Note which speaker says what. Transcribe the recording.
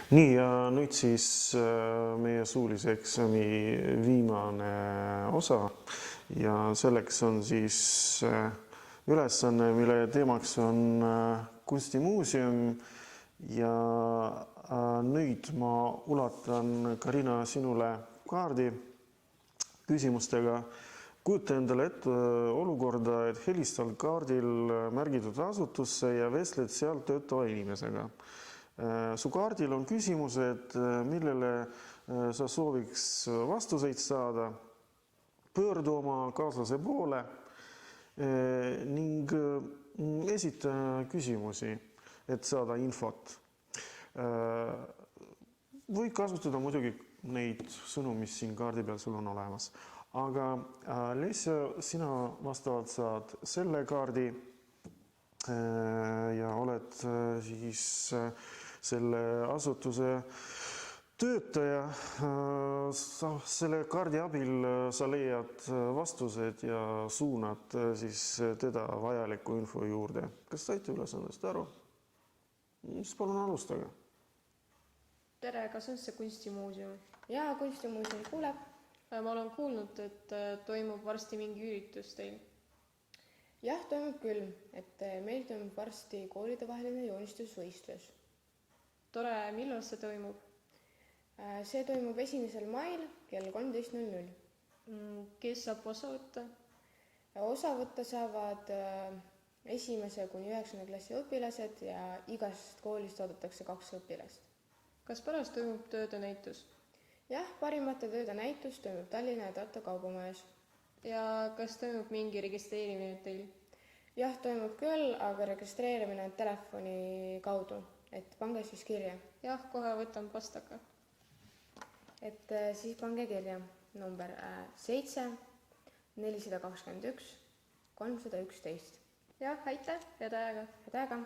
Speaker 1: Nii, ja nüüd siis meie suulise eksami viimane osa ja selleks on siis ülesanne, mille teemaks on kunstimuuseum ja nüüd ma ulatan, Karina, sinule kaardi küsimustega. Kujuta endale ette olukorda, et helistad kaardil märgitud asutusse ja vestled seal töötava inimesega. Su kaardil on küsimused, millele sa sooviks vastuseid saada. Pöördu oma kaaslase poole ning esita küsimusi, et saada infot. Või kasutada muidugi neid sõnu, mis siin kaardi peal sul on olemas. Aga Lesja, sina vastavalt saad selle kaardi ja oled siis selle asutuse töötaja. Selle kaardi abil sa leiad vastused ja suunad siis teda vajaliku info juurde. Kas saite ülesandest aru? Siis palun alustage.
Speaker 2: Tere, kas on see kunstimuuseum?
Speaker 3: Jaa, kunstimuuseum kuuleb.
Speaker 2: Ma olen kuulnud, et toimub varsti mingi üritus teil.
Speaker 3: Jah, toimub küll, et meil toimub varsti koolidevaheline joonistusvõistlus.
Speaker 2: Tore, millal see toimub?
Speaker 3: See toimub 1. mail kell 13.00.
Speaker 2: Kes saab osa võtta?
Speaker 3: Osa võtta saavad 1. kuni 9. klassi õpilased ja igast koolist oodatakse 2 õpilast.
Speaker 2: Kas pärast toimub töödenäitus?
Speaker 3: Jah, parimate tööde näitus toimub Tallinna ja Tartu Kaubomajas.
Speaker 2: Ja kas toimub mingi registreerimine teil?
Speaker 3: Jah, toimub küll, aga registreerimine on telefoni kaudu, et pange siis kirja.
Speaker 2: Jah, kohe võtan pastaka.
Speaker 3: Et siis pange kirja number 7 421 311.
Speaker 2: Jah, aitäh, head aega.
Speaker 3: Head aega.